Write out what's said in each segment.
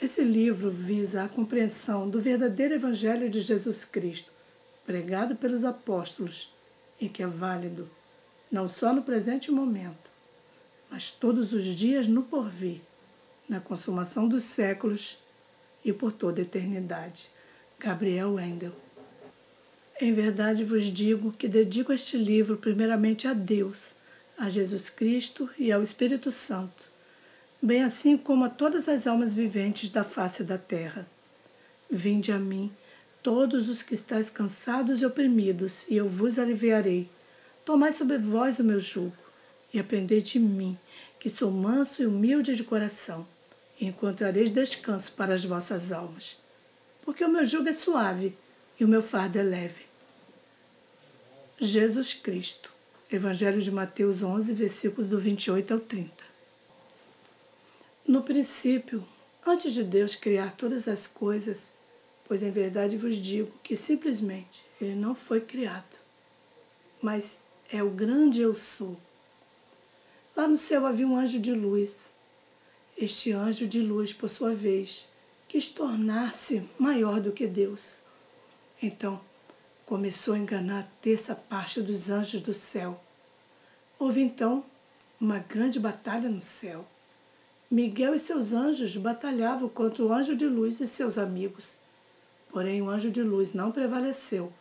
Esse livro visa a compreensão do verdadeiro Evangelho de Jesus Cristo, pregado pelos apóstolos, e que é válido não só no presente momento, mas todos os dias no porvir, na consumação dos séculos e por toda a eternidade. Gabriel Wendel. Em verdade vos digo que dedico este livro primeiramente a Deus, a Jesus Cristo e ao Espírito Santo, bem assim como a todas as almas viventes da face da terra. Vinde a mim, todos os que estáis cansados e oprimidos, e eu vos aliviarei. Tomai sobre vós o meu jugo, e aprendei de mim, que sou manso e humilde de coração, e encontrareis descanso para as vossas almas. Porque o meu jugo é suave e o meu fardo é leve. Jesus Cristo. Evangelho de Mateus 11, versículo do 28 ao 30. No princípio, antes de Deus criar todas as coisas, pois em verdade vos digo que simplesmente ele não foi criado, mas é o grande eu sou. Lá no céu havia um anjo de luz. Este anjo de luz, por sua vez, quis tornar-se maior do que Deus. Então, começou a enganar a terça parte dos anjos do céu. Houve então uma grande batalha no céu. Miguel e seus anjos batalhavam contra o anjo de luz e seus amigos. Porém, o anjo de luz não prevaleceu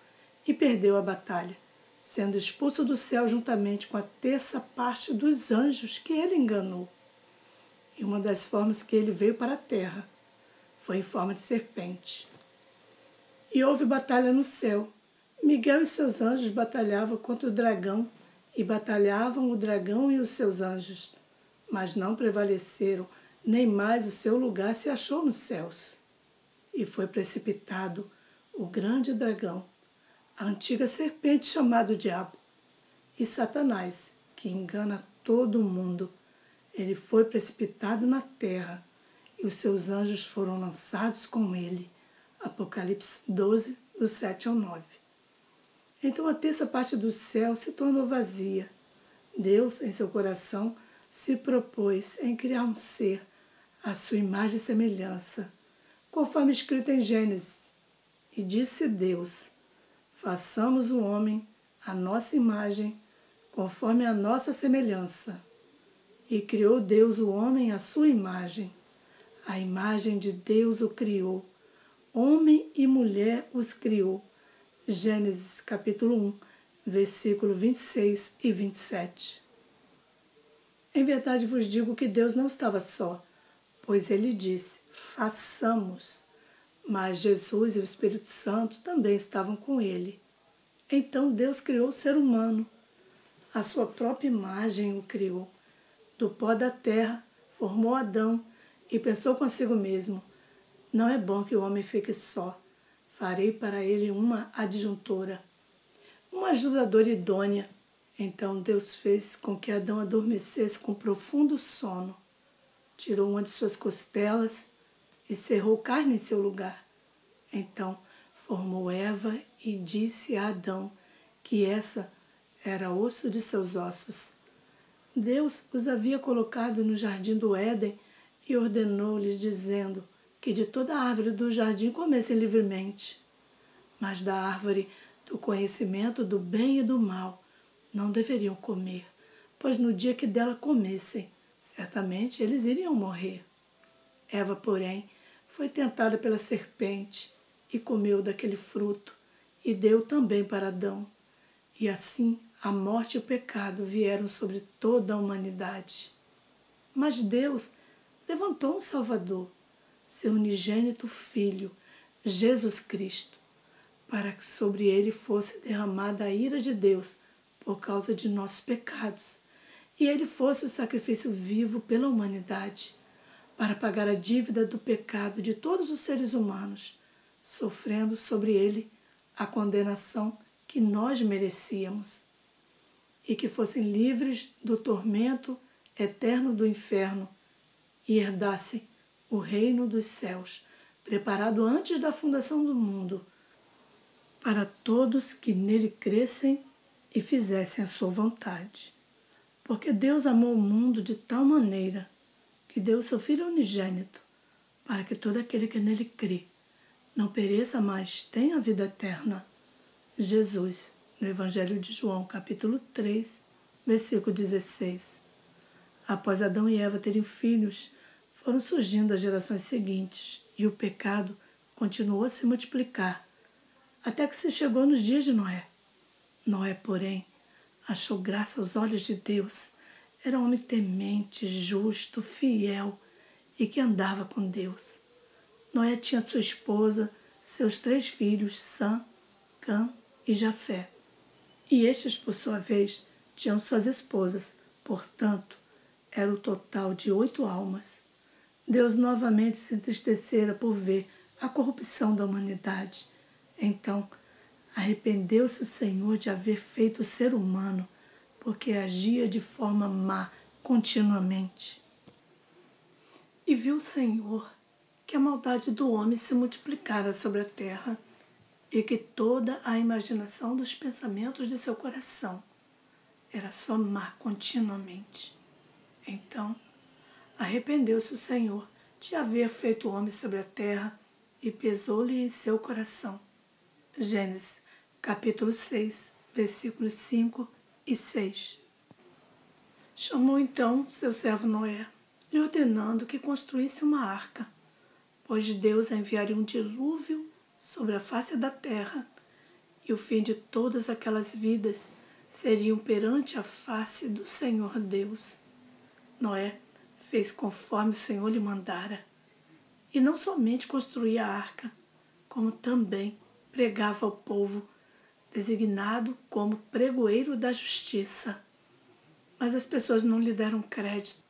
e perdeu a batalha, sendo expulso do céu juntamente com a terça parte dos anjos que ele enganou. E uma das formas que ele veio para a terra foi em forma de serpente. E houve batalha no céu. Miguel e seus anjos batalhavam contra o dragão, e batalhavam o dragão e os seus anjos, mas não prevaleceram, nem mais o seu lugar se achou nos céus. E foi precipitado o grande dragão, a antiga serpente chamada Diabo, e Satanás, que engana todo o mundo. Ele foi precipitado na terra, e os seus anjos foram lançados com ele. Apocalipse 12, do 7 ao 9. Então a terça parte do céu se tornou vazia. Deus, em seu coração, se propôs em criar um ser à sua imagem e semelhança, conforme escrito em Gênesis. E disse Deus: façamos o homem à nossa imagem, conforme a nossa semelhança. E criou Deus o homem à sua imagem. A imagem de Deus o criou. Homem e mulher os criou. Gênesis capítulo 1, versículo 26 e 27. Em verdade vos digo que Deus não estava só, pois ele disse, façamos. Mas Jesus e o Espírito Santo também estavam com ele. Então Deus criou o ser humano. A sua própria imagem o criou. Do pó da terra formou Adão e pensou consigo mesmo, não é bom que o homem fique só. Farei para ele uma adjuntora, uma ajudadora idônea. Então Deus fez com que Adão adormecesse com profundo sono. Tirou uma de suas costelas e cerrou carne em seu lugar. Então formou Eva e disse a Adão que essa era osso de seus ossos. Deus os havia colocado no jardim do Éden e ordenou-lhes, dizendo que de toda a árvore do jardim comessem livremente, mas da árvore do conhecimento do bem e do mal não deveriam comer, pois no dia que dela comessem, certamente eles iriam morrer. Eva, porém, foi tentada pela serpente e comeu daquele fruto, e deu também para Adão. E assim a morte e o pecado vieram sobre toda a humanidade. Mas Deus levantou um Salvador, seu unigênito Filho, Jesus Cristo, para que sobre ele fosse derramada a ira de Deus por causa de nossos pecados, e ele fosse o sacrifício vivo pela humanidade, para pagar a dívida do pecado de todos os seres humanos, sofrendo sobre ele a condenação que nós merecíamos, e que fossem livres do tormento eterno do inferno e herdassem o reino dos céus, preparado antes da fundação do mundo, para todos que nele crescem e fizessem a sua vontade. Porque Deus amou o mundo de tal maneira que deu seu Filho unigênito, para que todo aquele que nele crê não pereça, mas tenha a vida eterna. Jesus, no Evangelho de João, capítulo 3, versículo 16. Após Adão e Eva terem filhos, foram surgindo as gerações seguintes e o pecado continuou a se multiplicar, até que se chegou nos dias de Noé. Noé, porém, achou graça aos olhos de Deus. Era um homem temente, justo, fiel e que andava com Deus. Noé tinha sua esposa, seus 3 filhos, Sam, Cã e Jafé. E estes, por sua vez, tinham suas esposas. Portanto, era o total de 8 almas. Deus novamente se entristecera por ver a corrupção da humanidade. Então, arrependeu-se o Senhor de haver feito o ser humano, porque agia de forma má continuamente. E viu o Senhor que a maldade do homem se multiplicara sobre a terra e que toda a imaginação dos pensamentos de seu coração era só má continuamente. Então, arrependeu-se o Senhor de haver feito o homem sobre a terra e pesou-lhe em seu coração. Gênesis, capítulo 6, versículos 5 e 6. Chamou então seu servo Noé, lhe ordenando que construísse uma arca, pois Deus enviaria um dilúvio sobre a face da terra, e o fim de todas aquelas vidas seriam perante a face do Senhor Deus. Noé fez conforme o Senhor lhe mandara, e não somente construía a arca, como também pregava ao povo, designado como pregoeiro da justiça. Mas as pessoas não lhe deram crédito,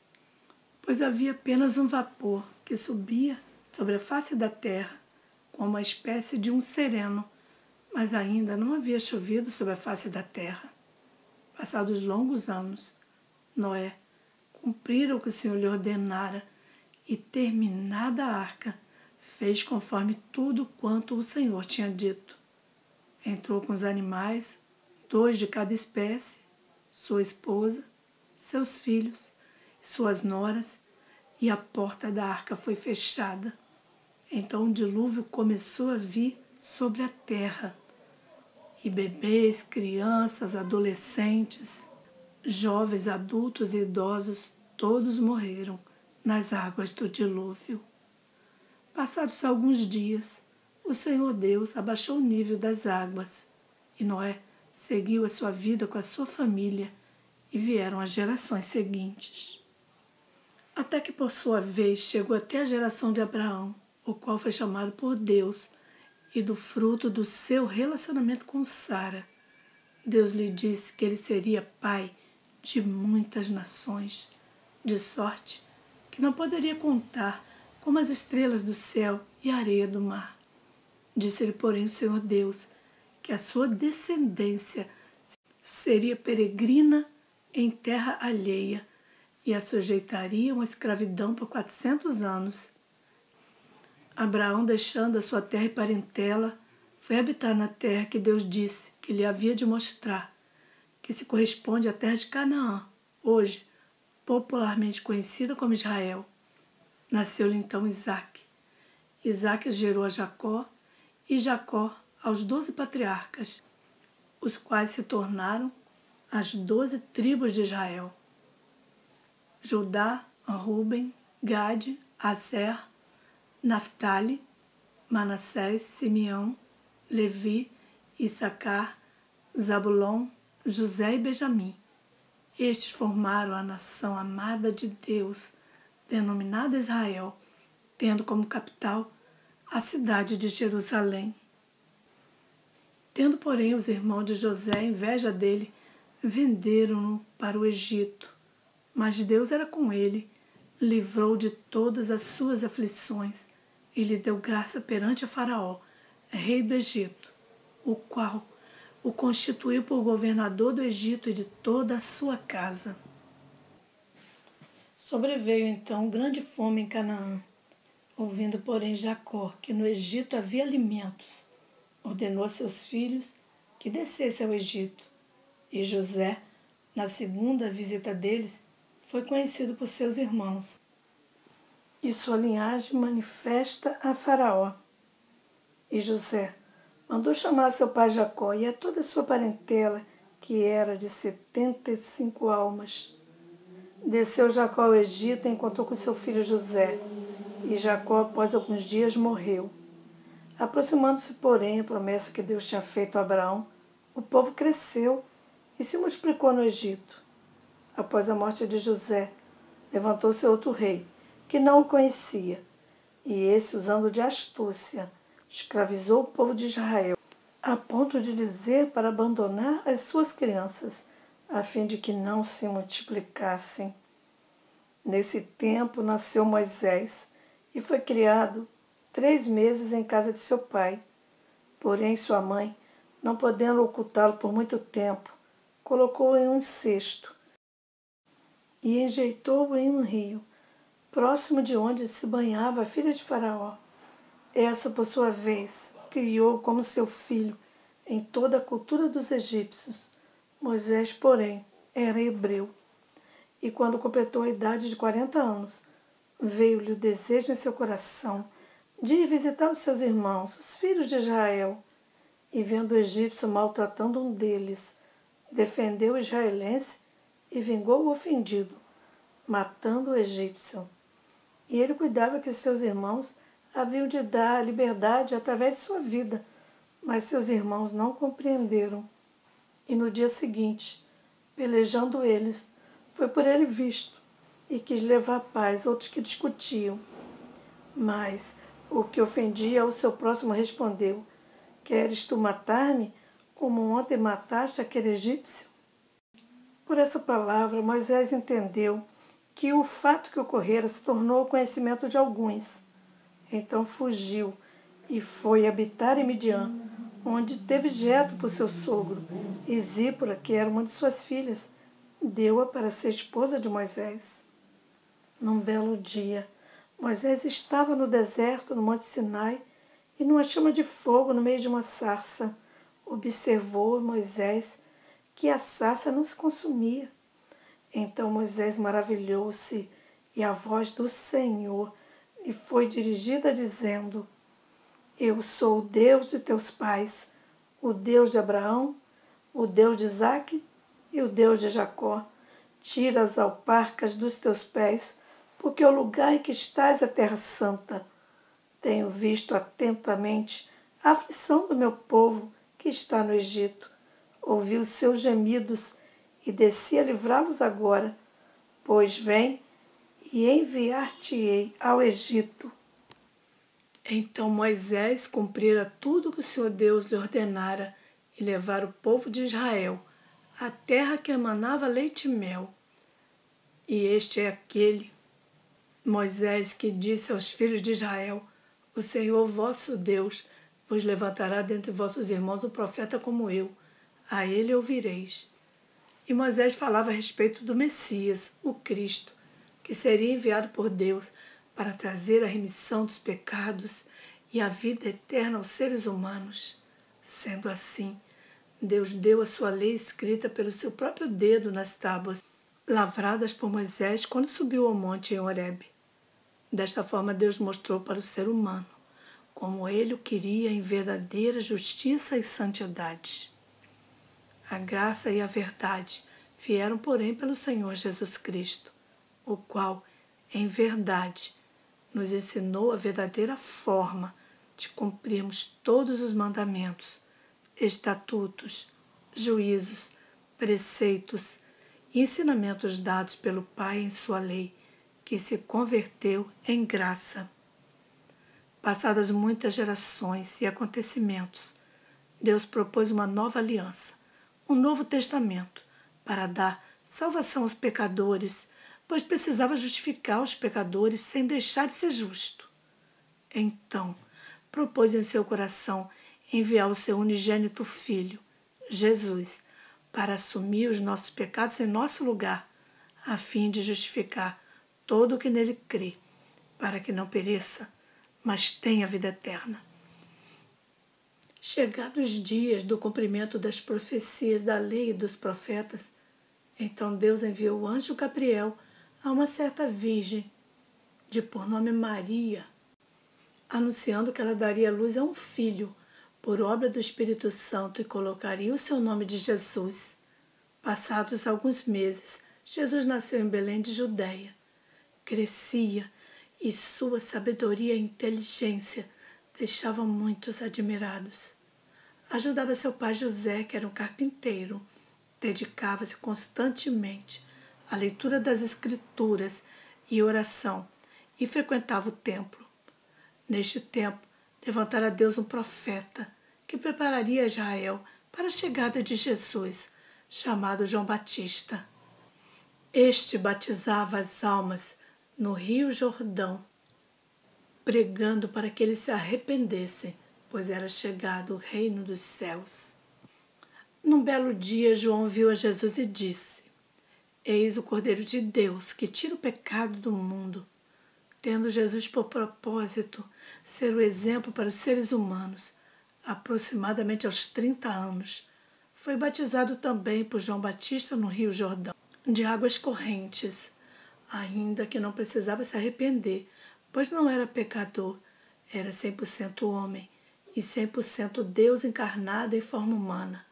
pois havia apenas um vapor que subia sobre a face da terra, como uma espécie de um sereno, mas ainda não havia chovido sobre a face da terra. Passados longos anos, Noé cumprira o que o Senhor lhe ordenara e, terminada a arca, fez conforme tudo quanto o Senhor tinha dito. Entrou com os animais, 2 de cada espécie, sua esposa, seus filhos, suas noras, e a porta da arca foi fechada. Então o dilúvio começou a vir sobre a terra, e bebês, crianças, adolescentes, jovens, adultos e idosos, todos morreram nas águas do dilúvio. Passados alguns dias, o Senhor Deus abaixou o nível das águas, e Noé seguiu a sua vida com a sua família, e vieram as gerações seguintes. Até que, por sua vez, chegou até a geração de Abraão, o qual foi chamado por Deus, e do fruto do seu relacionamento com Sara. Deus lhe disse que ele seria pai de muitas nações, de sorte que não poderia contar como as estrelas do céu e a areia do mar. Disse-lhe, porém, o Senhor Deus, que a sua descendência seria peregrina em terra alheia e a sujeitaria a uma escravidão por 400 anos. Abraão, deixando a sua terra e parentela, foi habitar na terra que Deus disse que lhe havia de mostrar, que se corresponde à terra de Canaã, hoje popularmente conhecida como Israel. Nasceu-lhe então Isaque. Isaque gerou a Jacó, e Jacó aos 12 patriarcas, os quais se tornaram as 12 tribos de Israel: Judá, Ruben, Gade, Aser, Naftali, Manassés, Simeão, Levi, Issacar, Zabulon, José e Benjamim. Estes formaram a nação amada de Deus, denominada Israel, tendo como capital a cidade de Jerusalém. Tendo, porém, os irmãos de José inveja dele, venderam-no para o Egito. Mas Deus era com ele, livrou de todas as suas aflições e lhe deu graça perante a Faraó, rei do Egito, o qual o constituiu por governador do Egito e de toda a sua casa. Sobreveio então grande fome em Canaã. Ouvindo, porém, Jacó que no Egito havia alimentos, ordenou a seus filhos que descessem ao Egito. E José, na segunda visita deles, foi conhecido por seus irmãos. e sua linhagem manifesta a Faraó. E José mandou chamar seu pai Jacó e a toda a sua parentela, que era de 75 almas. Desceu Jacó ao Egito e encontrou com seu filho José. E Jacó, após alguns dias, morreu. Aproximando-se, porém, a promessa que Deus tinha feito a Abraão, o povo cresceu e se multiplicou no Egito. Após a morte de José, levantou-se outro rei, que não o conhecia, e esse, usando de astúcia, escravizou o povo de Israel, a ponto de dizer para abandonar as suas crianças, a fim de que não se multiplicassem. Nesse tempo nasceu Moisés, e foi criado 3 meses em casa de seu pai. Porém, sua mãe, não podendo ocultá-lo por muito tempo, colocou-o em um cesto e enjeitou-o em um rio, próximo de onde se banhava a filha de Faraó. Essa, por sua vez, criou como seu filho em toda a cultura dos egípcios. Moisés, porém, era hebreu. E quando completou a idade de 40 anos, veio-lhe o desejo em seu coração de ir visitar os seus irmãos, os filhos de Israel. E vendo o egípcio maltratando um deles, defendeu o israelense e vingou o ofendido, matando o egípcio. E ele cuidava que seus irmãos haviam de dar liberdade através de sua vida, mas seus irmãos não compreenderam. E no dia seguinte, pelejando eles, foi por ele visto e quis levar paz outros que discutiam. Mas o que ofendia ao seu próximo respondeu: queres tu matar-me, como ontem mataste aquele egípcio? Por essa palavra, Moisés entendeu que o fato que ocorrera se tornou ao conhecimento de alguns. Então fugiu e foi habitar em Midian, onde teve Jetro por seu sogro, e Zípora, que era uma de suas filhas, deu-a para ser esposa de Moisés. Num belo dia, Moisés estava no deserto, no Monte Sinai, e numa chama de fogo no meio de uma sarça. Observou Moisés que a sarça não se consumia. Então Moisés maravilhou-se, e a voz do Senhor lhe foi dirigida dizendo: eu sou o Deus de teus pais, o Deus de Abraão, o Deus de Isaque e o Deus de Jacó. Tira as alparcas dos teus pés, porque o lugar em que estás é terra santa. Tenho visto atentamente a aflição do meu povo que está no Egito. Ouvi os seus gemidos e desci a livrá-los agora. Pois vem e enviar-te-ei ao Egito. Então Moisés cumprira tudo que o Senhor Deus lhe ordenara e levar o povo de Israel à terra que emanava leite e mel. E este é aquele Moisés que disse aos filhos de Israel: o Senhor vosso Deus vos levantará dentre vossos irmãos um profeta como eu, a ele ouvireis. E Moisés falava a respeito do Messias, o Cristo, que seria enviado por Deus para trazer a remissão dos pecados e a vida eterna aos seres humanos. Sendo assim, Deus deu a sua lei escrita pelo seu próprio dedo nas tábuas, lavradas por Moisés quando subiu ao monte em Horebe. Desta forma, Deus mostrou para o ser humano como ele o queria em verdadeira justiça e santidade. A graça e a verdade vieram, porém, pelo Senhor Jesus Cristo, o qual, em verdade, nos ensinou a verdadeira forma de cumprirmos todos os mandamentos, estatutos, juízos, preceitos e ensinamentos dados pelo Pai em sua lei, que se converteu em graça. Passadas muitas gerações e acontecimentos, Deus propôs uma nova aliança, um novo testamento, para dar salvação aos pecadores, pois precisava justificar os pecadores sem deixar de ser justo. Então, propôs em seu coração enviar o seu unigênito Filho, Jesus, para assumir os nossos pecados em nosso lugar, a fim de justificar todo o que nele crê, para que não pereça, mas tenha vida eterna. Chegados os dias do cumprimento das profecias da lei e dos profetas, então Deus enviou o anjo Gabriel a uma certa virgem, de por nome Maria, anunciando que ela daria luz a um filho por obra do Espírito Santo e colocaria o seu nome de Jesus. Passados alguns meses, Jesus nasceu em Belém de Judeia. Crescia e sua sabedoria e inteligência deixavam muitos admirados. Ajudava seu pai José, que era um carpinteiro. Dedicava-se constantemente à leitura das Escrituras e oração e frequentava o templo. Neste tempo, levantara Deus um profeta que prepararia Israel para a chegada de Jesus, chamado João Batista. Este batizava as almas no Rio Jordão, pregando para que eles se arrependessem, pois era chegado o reino dos céus. Num belo dia, João viu a Jesus e disse: Eis o Cordeiro de Deus, que tira o pecado do mundo. Tendo Jesus por propósito ser o exemplo para os seres humanos, aproximadamente aos 30 anos, foi batizado também por João Batista no Rio Jordão, de águas correntes, ainda que não precisava se arrepender, pois não era pecador, era 100% homem e 100% Deus encarnado em forma humana.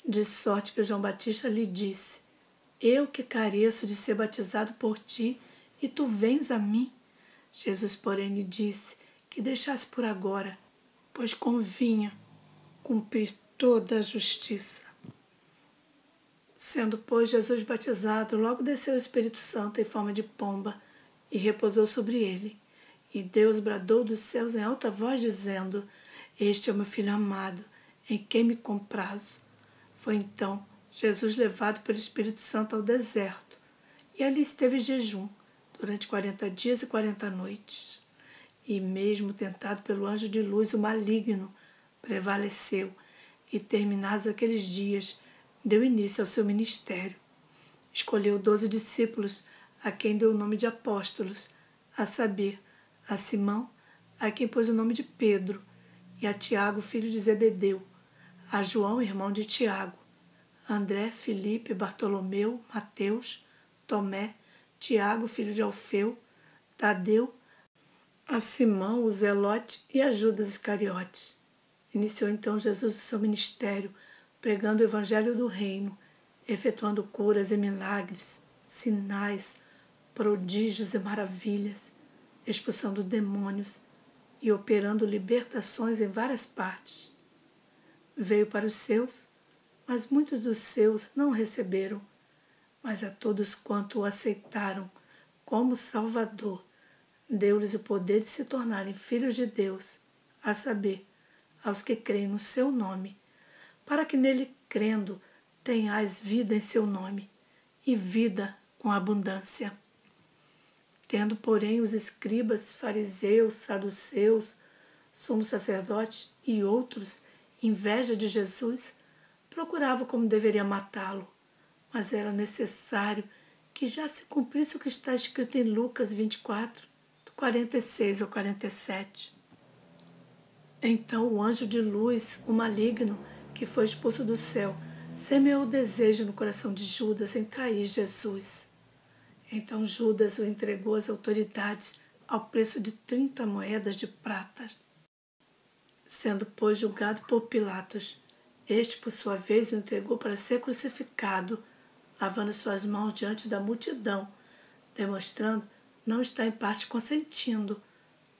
De sorte que João Batista lhe disse: Eu que careço de ser batizado por ti, e tu vens a mim? Jesus, porém, lhe disse que deixasse por agora, pois convinha cumprir toda a justiça. Sendo, pois, Jesus batizado, logo desceu o Espírito Santo em forma de pomba e repousou sobre ele. E Deus bradou dos céus em alta voz, dizendo: Este é o meu Filho amado, em quem me comprazo. Foi então Jesus levado pelo Espírito Santo ao deserto, e ali esteve em jejum durante 40 dias e 40 noites. E mesmo tentado pelo anjo de luz, o maligno prevaleceu, e terminados aqueles dias, deu início ao seu ministério. Escolheu 12 discípulos, a quem deu o nome de apóstolos, a saber, a Simão, a quem pôs o nome de Pedro, e a Tiago, filho de Zebedeu, a João, irmão de Tiago, André, Filipe, Bartolomeu, Mateus, Tomé, Tiago, filho de Alfeu, Tadeu, a Simão, o Zelote e a Judas Iscariotes. Iniciou então Jesus o seu ministério, pregando o evangelho do reino, efetuando curas e milagres, sinais, prodígios e maravilhas, expulsando demônios e operando libertações em várias partes. Veio para os seus, mas muitos dos seus não o receberam. Mas a todos quanto o aceitaram como Salvador, deu-lhes o poder de se tornarem filhos de Deus, a saber, aos que creem no seu nome, para que nele, crendo, tenhais vida em seu nome, e vida com abundância. Tendo, porém, os escribas, fariseus, saduceus, sumos sacerdotes e outros inveja de Jesus, procuravam como deveria matá-lo, mas era necessário que já se cumprisse o que está escrito em Lucas 24, do 46 ao 47. Então o anjo de luz, o maligno, que foi expulso do céu, semeou o desejo no coração de Judas em trair Jesus. Então Judas o entregou às autoridades ao preço de 30 moedas de prata. Sendo, pois, julgado por Pilatos, este, por sua vez, o entregou para ser crucificado, lavando suas mãos diante da multidão, demonstrando não estar em parte consentindo,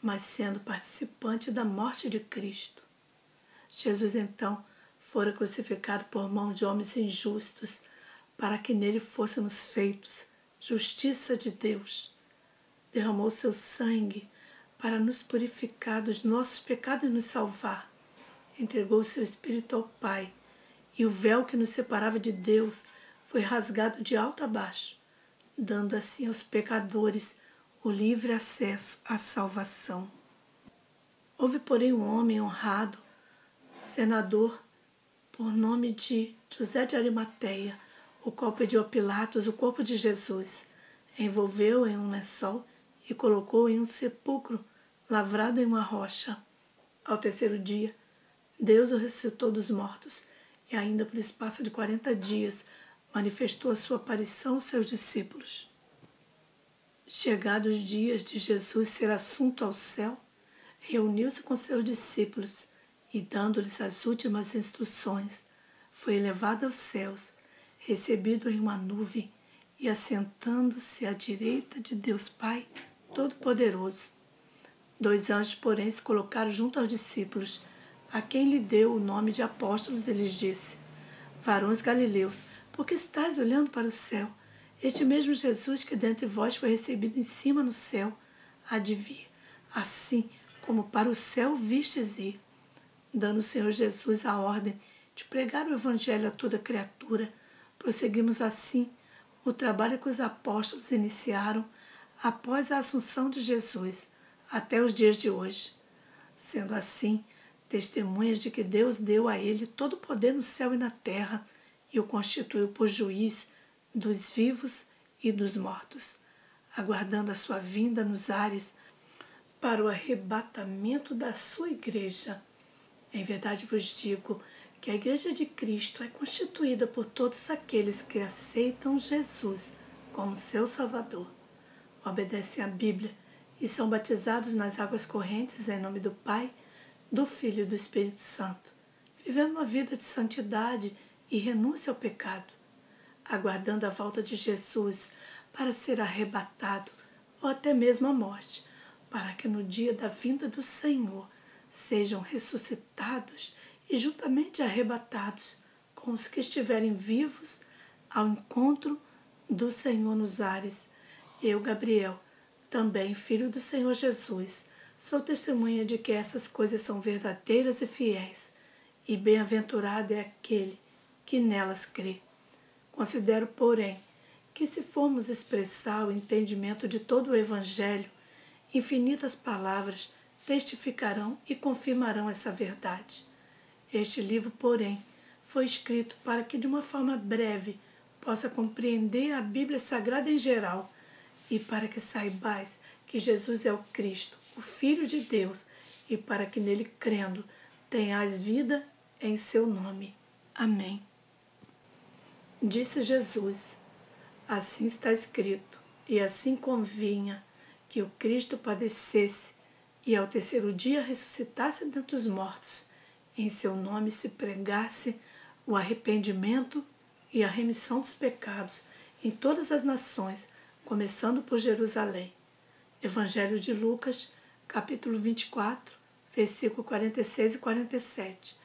mas sendo participante da morte de Cristo. Jesus, então, fora crucificado por mão de homens injustos, para que nele fôssemos feitos justiça de Deus. Derramou seu sangue para nos purificar dos nossos pecados e nos salvar. Entregou seu Espírito ao Pai, e o véu que nos separava de Deus foi rasgado de alto a baixo, dando assim aos pecadores o livre acesso à salvação. Houve, porém, um homem honrado, senador, por nome de José de Arimateia, o qual pediu a Pilatos o corpo de Jesus, envolveu-o em um lençol e colocou-o em um sepulcro lavrado em uma rocha. Ao terceiro dia, Deus o ressuscitou dos mortos e ainda por espaço de 40 dias manifestou a sua aparição aos seus discípulos. Chegados os dias de Jesus ser assunto ao céu, reuniu-se com seus discípulos e, dando-lhes as últimas instruções, foi elevado aos céus, recebido em uma nuvem e assentando-se à direita de Deus Pai Todo-Poderoso. 2 anjos, porém, se colocaram junto aos discípulos, a quem lhe deu o nome de apóstolos, e lhes disse: Varões galileus, por que estáis olhando para o céu? Este mesmo Jesus que dentre vós foi recebido em cima no céu, há de vir, assim como para o céu vistes ir. Dando o Senhor Jesus a ordem de pregar o Evangelho a toda criatura, prosseguimos assim o trabalho que os apóstolos iniciaram após a assunção de Jesus, até os dias de hoje. Sendo assim, testemunhas de que Deus deu a ele todo o poder no céu e na terra e o constituiu por juiz dos vivos e dos mortos, aguardando a sua vinda nos ares para o arrebatamento da sua igreja. Em verdade vos digo que a igreja de Cristo é constituída por todos aqueles que aceitam Jesus como seu Salvador, obedecem à Bíblia e são batizados nas águas correntes em nome do Pai, do Filho e do Espírito Santo, vivendo uma vida de santidade e renúncia ao pecado, aguardando a volta de Jesus para ser arrebatado ou até mesmo a morte, para que no dia da vinda do Senhor sejam ressuscitados e juntamente arrebatados com os que estiverem vivos ao encontro do Senhor nos ares. Eu, Gabriel, também filho do Senhor Jesus, sou testemunha de que essas coisas são verdadeiras e fiéis, e bem-aventurado é aquele que nelas crê. Considero, porém, que se formos expressar o entendimento de todo o Evangelho, infinitas palavras testificarão e confirmarão essa verdade. Este livro, porém, foi escrito para que de uma forma breve possa compreender a Bíblia Sagrada em geral e para que saibais que Jesus é o Cristo, o Filho de Deus, e para que nele crendo tenhais vida em seu nome. Amém. Disse Jesus: assim está escrito, e assim convinha que o Cristo padecesse e ao terceiro dia ressuscitasse dentre os mortos, em seu nome se pregasse o arrependimento e a remissão dos pecados em todas as nações, começando por Jerusalém. Evangelho de Lucas, capítulo 24, versículo 46 e 47.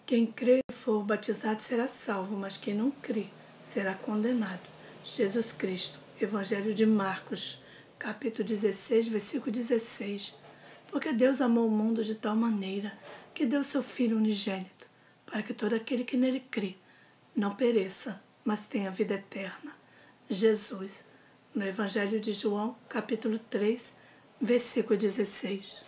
Quem crê e for batizado será salvo, mas quem não crê será condenado. Jesus Cristo. Evangelho de Marcos, capítulo 16, versículo 16. Porque Deus amou o mundo de tal maneira que deu seu Filho unigênito, para que todo aquele que nele crê não pereça, mas tenha vida eterna. Jesus. No Evangelho de João, capítulo 3, versículo 16.